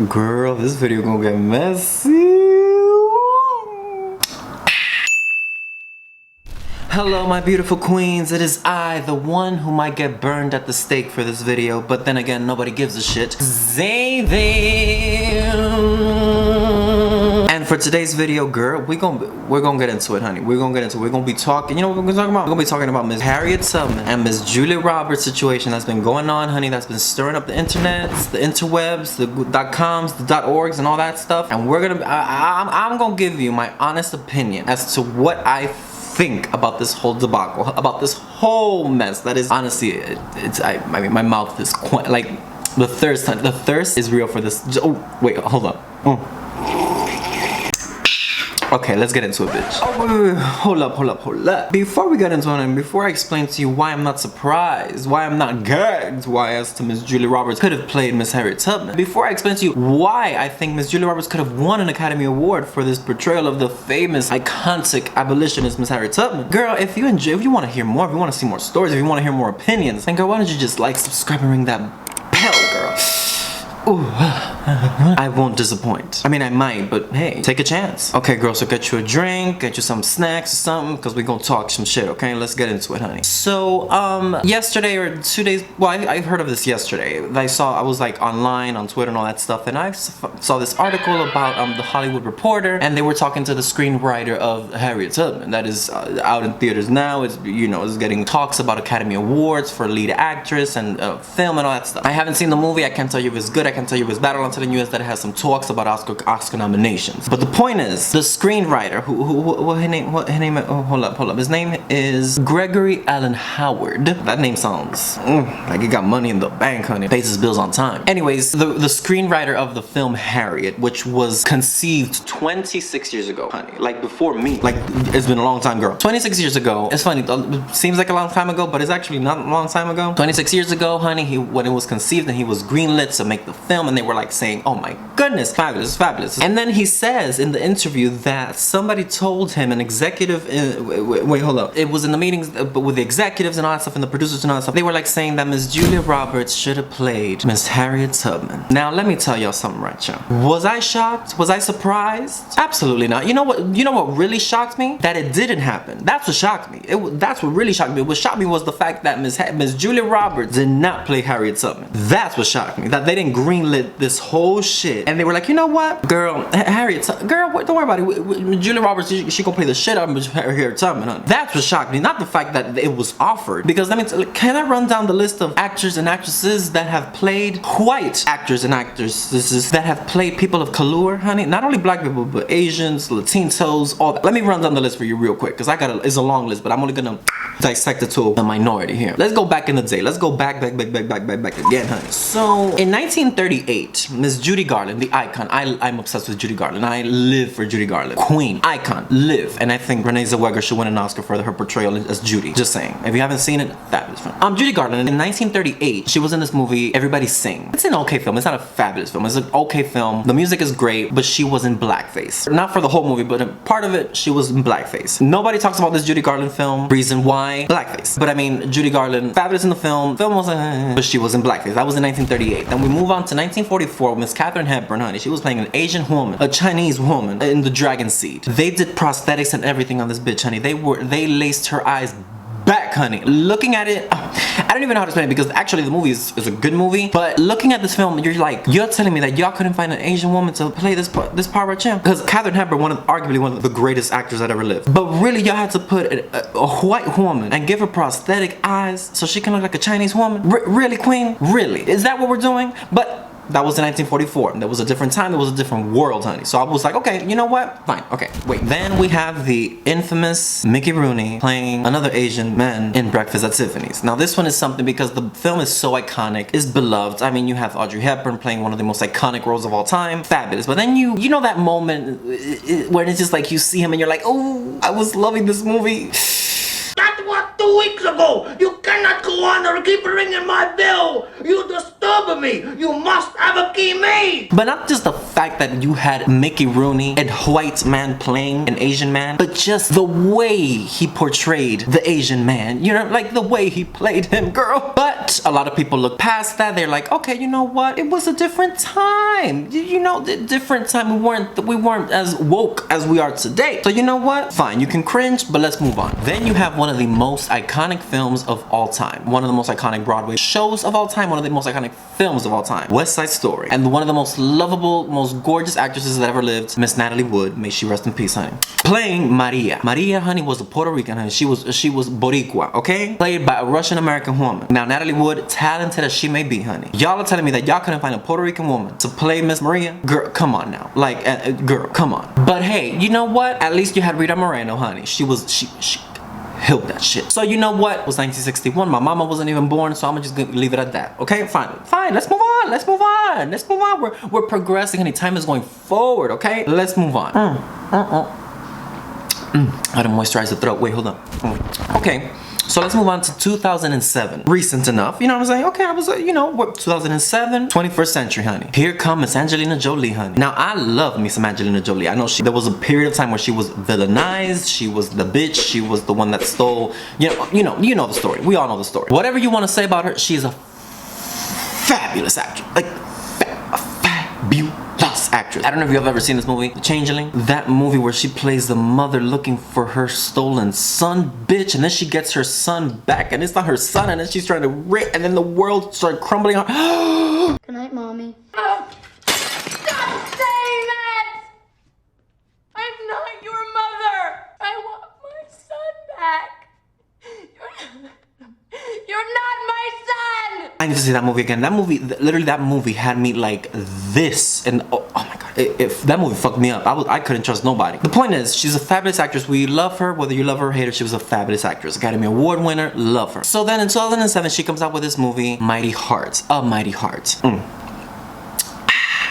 Girl, this video gonna get messy. Hello my beautiful queens, it is I, the one who might get burned at the stake for this video, but then again, nobody gives a shit. ZZAVID. And for today's video, girl, we're gonna get into it, honey. We're gonna be talking, you know what we're gonna talk about? We're gonna be talking about Miss Harriet Tubman and Miss Judy Roberts situation that's been going on, honey, that's been stirring up the internets, the interwebs, the .coms, the .orgs, and all that stuff. And we're gonna, I'm gonna give you my honest opinion as to what I think about this whole debacle, about this whole mess. That is honestly, I mean, my mouth is quite like the thirst is real for this. Oh wait, hold on. Okay, let's get into it, bitch. Oh, wait, hold up. Before we get into it, and before I explain to you why I'm not surprised, why I'm not gagged, why as to Miss Julie Roberts could have played Miss Harriet Tubman, before I explain to you why I think Miss Julie Roberts could have won an Academy Award for this portrayal of the famous, iconic abolitionist Miss Harriet Tubman, girl, if you want to hear more, if you want to see more stories, if you want to hear more opinions, then girl, why don't you just like, subscribe, and ring that bell, girl. Ooh, I won't disappoint. I mean, I might, but hey, take a chance. Okay, girl, so get you a drink, get you some snacks or something, because we're gonna talk some shit, okay? Let's get into it, honey. So, yesterday or 2 days, well, I heard of this yesterday. I was like online on Twitter and all that stuff, and I saw this article about The Hollywood Reporter, and they were talking to the screenwriter of Harriet Tubman that is out in theaters now. It's, you know, is getting talks about Academy Awards for lead actress and film and all that stuff. I haven't seen the movie. I can't tell you if it's good. I can tell you it was bad. All I'm telling you is that it has some talks about Oscar nominations. But the point is, the screenwriter, what her name? Oh, hold up. His name is Gregory Allen Howard. That name sounds like he got money in the bank, honey. Pays his bills on time. Anyways, the screenwriter of the film Harriet, which was conceived 26 years ago, honey. Like before me. Like it's been a long time, girl. 26 years ago. It's funny. It seems like a long time ago, but it's actually not a long time ago. 26 years ago, honey. When it was conceived, and he was greenlit to make the film, and they were like saying, oh my goodness, fabulous. And then he says in the interview that somebody told him, an executive, wait, hold up, it was in the meetings with the executives and all that stuff and the producers and all that stuff, they were like saying that Miss Julia Roberts should have played Miss Harriet Tubman. Now let me tell y'all something right here. Was I shocked? Was I surprised? Absolutely not. You know what really shocked me? That it didn't happen. That's what shocked me. That's what really shocked me. What shocked me was the fact that Miss Julia Roberts did not play Harriet Tubman. That's what shocked me. That they didn't greenlit this whole shit, and they were like, you know what, girl, Harriet, girl, don't worry about it. Julia Roberts, she gonna play the shit out of Harriet Tubman, honey. That's what shocked me, not the fact that it was offered. Because let me can I run down the list of actors and actresses that have played white actors and actresses that have played people of color, honey? Not only black people, but Asians, Latinos, all that. Let me run down the list for you real quick, because it's a long list, but I'm only gonna dissect it to a minority here. Let's go back in the day. Let's go back again, honey. So in 1938, Miss Judy Garland, the icon. I'm obsessed with Judy Garland. I live for Judy Garland. Queen, icon, live. And I think Renee Zellweger should win an Oscar for her portrayal as Judy. Just saying. If you haven't seen it, fabulous film. Judy Garland, in 1938, she was in this movie, Everybody Sing. It's an okay film. It's not a fabulous film. It's an okay film. The music is great, but she was in blackface. Not for the whole movie, but in part of it, she was in blackface. Nobody talks about this Judy Garland film. Reason why? Blackface. But I mean, Judy Garland, fabulous in the film. Film was but she was in blackface. That was in 1938. Then we move on to 1944 with Miss Katharine Hepburn, honey. She was playing an Asian woman, a Chinese woman in The Dragon Seed. They did prosthetics and everything on this bitch, honey. They laced her eyes back, honey. Looking at it, I don't even know how to explain it, because actually the movie is a good movie, but looking at this film, you're telling me that y'all couldn't find an Asian woman to play this part right here? Because Katharine Hepburn, arguably one of the greatest actors that ever lived. But really, y'all had to put a white woman and give her prosthetic eyes so she can look like a Chinese woman? Really, queen? Really? Is that what we're doing? But that was in 1944. There was a different time. There was a different world, honey. So I was like, okay, you know what? Fine. Okay, wait. Then we have the infamous Mickey Rooney playing another Asian man in Breakfast at Tiffany's. Now this one is something because the film is so iconic, is beloved. I mean, you have Audrey Hepburn playing one of the most iconic roles of all time. Fabulous. But then you know that moment where it's just like you see him and you're like, oh, I was loving this movie. That was 2 weeks ago. You cannot go on or keep ringing my bell. You disturb me. You must have a key made. But not just the fact that you had Mickey Rooney, a white man playing an Asian man, but just the way he portrayed the Asian man, you know, like the way he played him, girl. But a lot of people look past that. They're like, okay, you know what? It was a different time. You know, the different time. We weren't as woke as we are today. So you know what? Fine, you can cringe, but let's move on. Then you have one of the most iconic films of all time, one of the most iconic Broadway shows of all time, one of the most iconic films of all time, West Side Story, and one of the most lovable, most gorgeous actresses that ever lived, Miss Natalie Wood, may she rest in peace, honey, playing Maria. Maria, honey, was a Puerto Rican, honey. She was Boricua, okay? Played by a Russian American woman. Now Natalie Wood, talented as she may be, honey, y'all are telling me that y'all couldn't find a Puerto Rican woman to play Miss Maria? Girl, come on now, like, girl, come on. But hey, you know what? At least you had Rita Moreno, honey. She killed that shit. So you know what? It was 1961. My mama wasn't even born, so I'm just gonna leave it at that. Okay, fine. Let's move on. Let's move on. We're progressing, honey. Time is going forward. Okay, let's move on. I gotta moisturize the throat. Wait, hold on. Okay. So let's move on to 2007. Recent enough, you know what I'm saying? Okay, I was, you know, what, 2007, 21st century, honey. Here comes Miss Angelina Jolie, honey. Now, I love me some Angelina Jolie. I know there was a period of time where she was villainized. She was the bitch. She was the one that stole, you know the story. We all know the story. Whatever you want to say about her, she is a fabulous actress. Like, a fabulous actress. I don't know if you've ever seen this movie, The Changeling. That movie where she plays the mother looking for her stolen son, bitch, and then she gets her son back, and it's not her son, and then she's trying to rip, and then the world started crumbling on. Good night, Mommy. Oh, stop saying that! I'm not your mother! I want my son back! You're not my son! I need to see that movie again. That movie, literally that movie had me like this, and oh my god, if that movie fucked me up, I couldn't trust nobody. The point is, she's a fabulous actress. We love her, whether you love her or hate her. She was a fabulous actress, Academy Award winner, love her. So then in 2007, she comes out with this movie, Mighty Hearts, A Mighty Heart.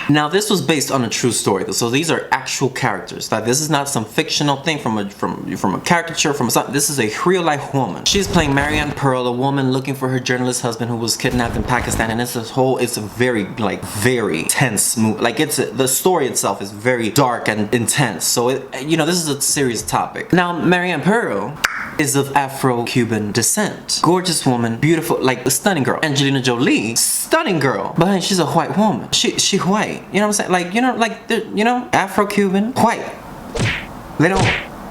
Now this was based on a true story, so these are actual characters. That this is not some fictional thing from a caricature from something. This is a real life woman. She's playing Marianne Pearl, a woman looking for her journalist husband who was kidnapped in Pakistan, and it's a very tense movie. Like the story itself is very dark and intense. So this is a serious topic. Now Marianne Pearl is of Afro-Cuban descent. Gorgeous woman, beautiful, like a stunning girl. Angelina Jolie, stunning girl, but honey, she's a white woman. She white. You know what I'm saying? Like, Afro-Cuban, white. They don't,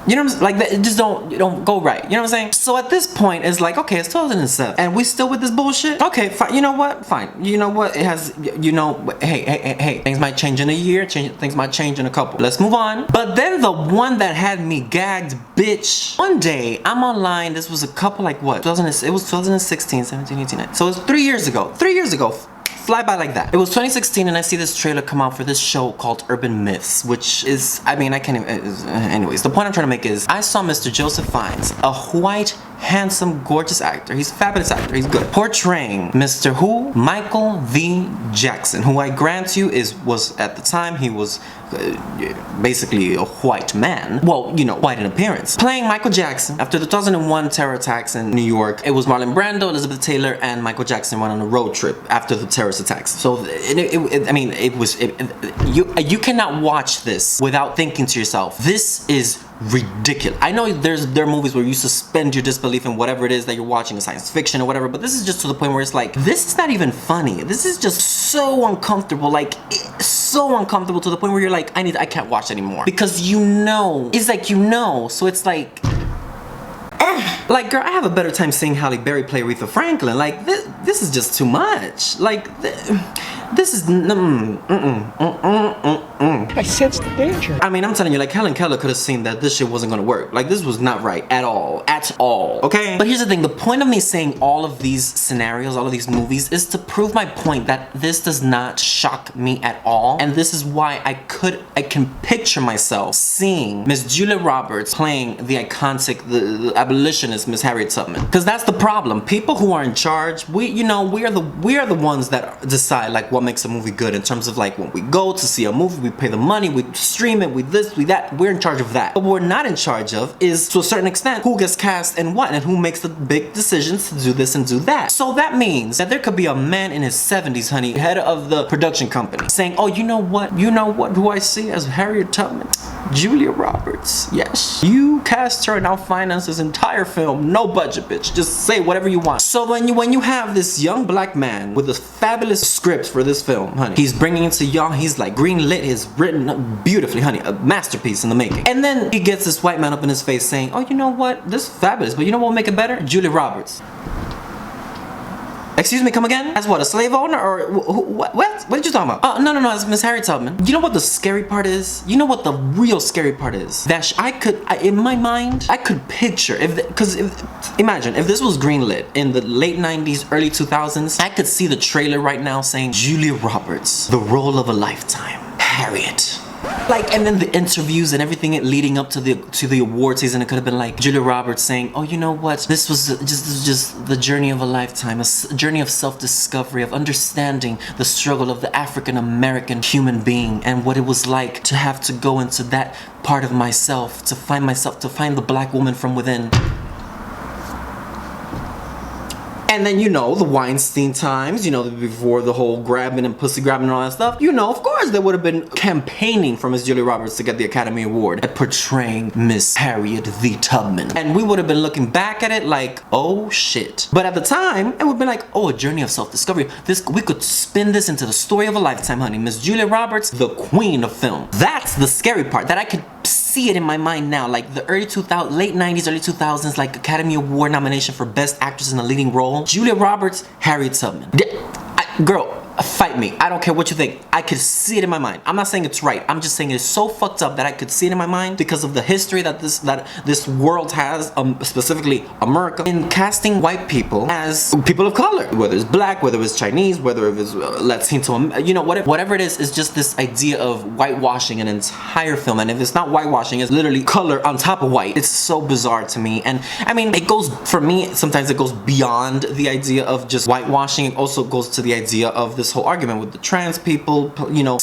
it just don't go right. You know what I'm saying? So at this point, it's like, okay, it's 2007, and we still with this bullshit? Okay, fine. You know what? Fine. You know what? It has, hey, things might change in a year, things might change in a couple. Let's move on. But then the one that had me gagged, bitch. One day, I'm online, this was a couple, like what? It was 2016, 17, 18, 19. So it was 3 years ago. 3 years ago. Fly by like that. It was 2016 and I see this trailer come out for this show called Urban Myths, which is, I can't even, anyways, the point I'm trying to make is, I saw Mr. Joseph Fiennes, a white, handsome, gorgeous actor. He's a fabulous actor. He's good. Portraying Mr. who? Michael V. Jackson, who I grant you was at the time, he was basically a white man. Well, white in appearance. Playing Michael Jackson after the 2001 terror attacks in New York. It was Marlon Brando, Elizabeth Taylor, and Michael Jackson went on a road trip after the terrorist attacks. So you cannot watch this without thinking to yourself, this is ridiculous. I know there are movies where you suspend your disbelief in whatever it is that you're watching, science fiction or whatever, but this is just to the point where it's like, this is not even funny. This is just so uncomfortable, like so uncomfortable to the point where you're like, I can't watch anymore, because it's like so it's like, like, girl, I have a better time seeing Halle Berry play Aretha Franklin. Like, this is just too much. Like, this is I sensed the danger. I'm telling you, like, Helen Keller could have seen that this shit wasn't gonna work. Like, this was not right at all, okay? But here's the thing, the point of me saying all of these scenarios, all of these movies, is to prove my point that this does not shock me at all, and this is why I can picture myself seeing Miss Julia Roberts playing the iconic, the abolitionist Miss Harriet Tubman. Because that's the problem. People who are in charge, we are the ones that decide, like, what makes a movie good, in terms of, like, when we go to see a movie, we pay the money, we stream it, we this, we that. We're in charge of that. But what we're not in charge of is, to a certain extent, who gets cast and what, and who makes the big decisions to do this and do that. So that means that there could be a man in his 70s, honey, head of the production company, saying, oh, you know what who I see as Harriet Tubman? Julia Roberts. Yes. You cast her and I'll finance this entire film. No budget, bitch. Just say whatever you want. So when you have this young black man with a fabulous script for this film, honey, he's bringing it to y'all, he's like green lit, he's written beautifully, honey, a masterpiece in the making. And then he gets this white man up in his face saying, oh, you know what? This is fabulous, but you know what will make it better? Julia Roberts. Excuse me, come again? As what, a slave owner or what? What did you talking about? Oh, no, it's Miss Harriet Tubman. You know what the scary part is? You know what the real scary part is? That in my mind, I could picture, imagine, if this was greenlit in the late 90s, early 2000s, I could see the trailer right now saying, Julia Roberts, the role of a lifetime, Harriet. Like, and then the interviews and everything leading up to the award season, it could have been like Julia Roberts saying, oh, you know what, this was just the journey of a lifetime, a journey of self-discovery, of understanding the struggle of the African-American human being and what it was like to have to go into that part of myself, to find the black woman from within. And then, you know, the Weinstein times, you know, before the whole grabbing and pussy grabbing and all that stuff, you know, of course there would have been campaigning for Miss Julia Roberts to get the Academy Award at portraying Miss Harriet the Tubman. And we would have been looking back at it like, oh shit. But at the time, it would have been like, oh, a journey of self-discovery. We could spin this into the story of a lifetime, honey. Miss Julia Roberts, the queen of film. That's the scary part, that I could see it in my mind now, like the late 90s, early 2000s, like Academy Award nomination for Best Actress in a Leading Role. Julia Roberts, Harriet Tubman. Girl, fight me. I don't care what you think. I could see it in my mind. I'm not saying it's right. I'm just saying it's so fucked up that I could see it in my mind because of the history that this world has, specifically America, in casting white people as people of color. Whether it's black, whether it's Chinese, whether it's Latino, you know, whatever it is just this idea of whitewashing an entire film. And if it's not whitewashing, it's literally color on top of white. It's so bizarre to me. And I mean, it goes, for me, sometimes it goes beyond the idea of just whitewashing. It also goes to the idea of this whole argument with the trans people, you know,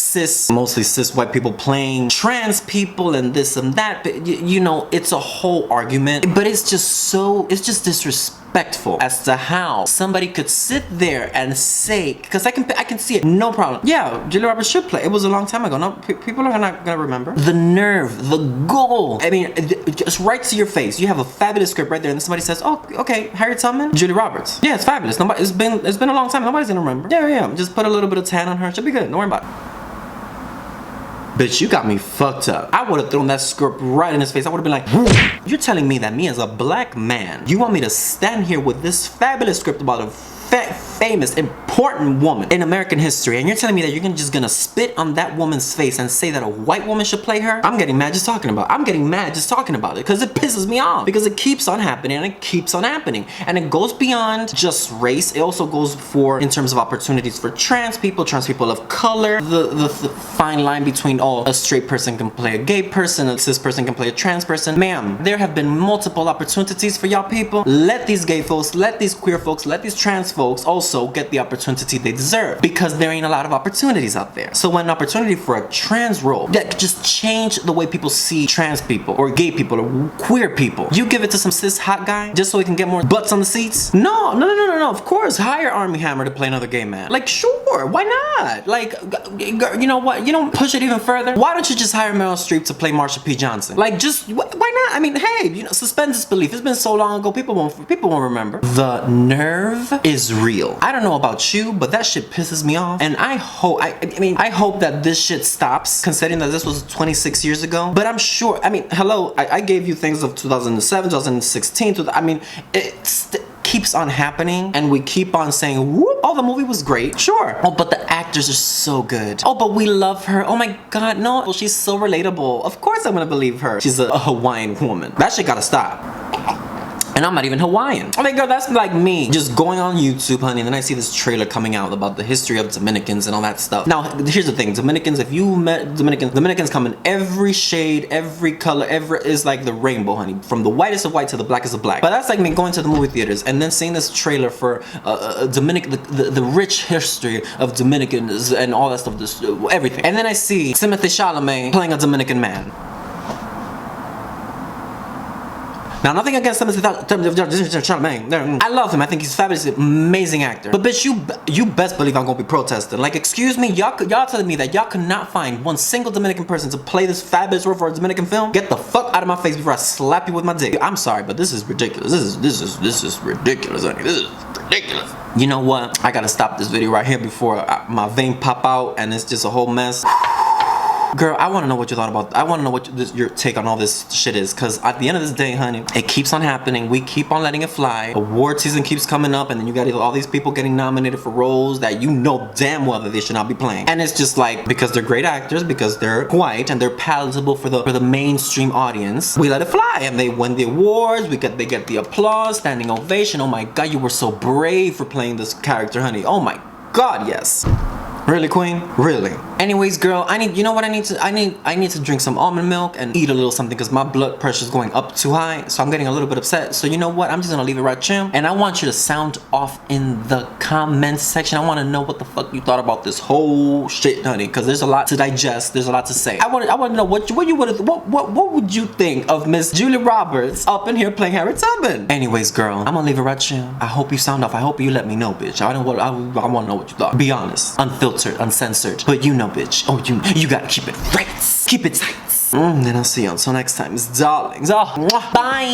mostly cis white people playing trans people and this and that. But, you know, it's a whole argument, but it's just disrespectful as to how somebody could sit there and say, because I can see it, no problem. Yeah, Julia Roberts should play. It was a long time ago. No, people are not gonna remember. The nerve, the goal. I mean, just right to your face. You have a fabulous script right there, and somebody says, "Oh, okay, Harriet Tubman, Julia Roberts. Yeah, it's fabulous. It's been a long time. Nobody's gonna remember. Yeah. Just put a little bit of tan on her. She'll be good. Don't worry about it." Bitch, you got me fucked up. I would have thrown that script right in his face. I would have been like, you're telling me that me as a black man, you want me to stand here with this fabulous script about a famous, important woman in American history, and you're telling me that you're just gonna spit on that woman's face and say that a white woman should play her? I'm getting mad just talking about it because it pisses me off, because it keeps on happening and it keeps on happening, and it goes beyond just race. It also goes in terms of opportunities for trans people of color, the fine line between, oh, a straight person can play a gay person, a cis person can play a trans person. Ma'am, there have been multiple opportunities for y'all people. Let these gay folks, let these queer folks, let these trans folks also get the opportunity they deserve, because there ain't a lot of opportunities out there. So when an opportunity for a trans role that could just change the way people see trans people or gay people or queer people, you give it to some cis hot guy just so he can get more butts on the seats? No. Of course, hire Armie Hammer to play another gay man. Like, sure, why not? Like, you know what? You don't push it even further. Why don't you just hire Meryl Streep to play Marsha P. Johnson? Like, just why not? I mean, hey, you know, suspend disbelief. It's been so long ago, people won't remember. The nerve is real. I don't know about you, but that shit pisses me off, and I hope that this shit stops, considering that this was 26 years ago. But I'm sure, I mean, hello, I gave you things of 2007, 2016, I mean, it keeps on happening, and we keep on saying, whoop, oh, the movie was great, sure. Oh, but the actors are so good. Oh, but we love her. Oh my god, no, well, she's so relatable. Of course I'm gonna believe her. She's a Hawaiian woman. That shit gotta stop. And I'm not even Hawaiian. I mean, girl, that's like me just going on YouTube, honey, and then I see this trailer coming out about the history of Dominicans and all that stuff. Now, here's the thing. Dominicans, if you met Dominicans come in every shade, every color, is like the rainbow, honey. From the whitest of white to the blackest of black. But that's like me going to the movie theaters and then seeing this trailer for the rich history of Dominicans and all that stuff, everything. And then I see Timothée Chalamet playing a Dominican man. Now, nothing against Chalamet. I love him. I think he's fabulous, amazing actor. But bitch, you best believe I'm gonna be protesting. Like, excuse me, y'all telling me that y'all could not find one single Dominican person to play this fabulous role for a Dominican film? Get the fuck out of my face before I slap you with my dick. I'm sorry, but this is ridiculous. This is ridiculous, honey. This is ridiculous. You know what? I gotta stop this video right here before my vein pop out and it's just a whole mess. Girl, I want to know what you thought about. I want to know what your take on all this shit is, because at the end of this day, honey, it keeps on happening. We keep on letting it fly. Award season keeps coming up, and then you got all these people getting nominated for roles that you know damn well that they should not be playing. And it's just like, because they're great actors, because they're white and they're palatable for the mainstream audience, we let it fly, and they win the awards. They get the applause, standing ovation. Oh my God, you were so brave for playing this character, honey. Oh my God, yes. Really, queen? Really? Anyways, girl, you know what I need to drink some almond milk and eat a little something because my blood pressure is going up too high, so I'm getting a little bit upset. So you know what? I'm just gonna leave it right here, and I want you to sound off in the comments section. I want to know what the fuck you thought about this whole shit, honey, because there's a lot to digest. There's a lot to say. I want to know what would you think of Miss Julie Roberts up in here playing Harriet Tubman? Anyways, girl, I'm gonna leave it right here. I hope you sound off. I hope you let me know, bitch. I want to know what you thought. Be honest, unfiltered, uncensored, but you know, bitch. Oh, you gotta keep it right. Keep it tight. Then I'll see you until next time, darlings. Oh, bye.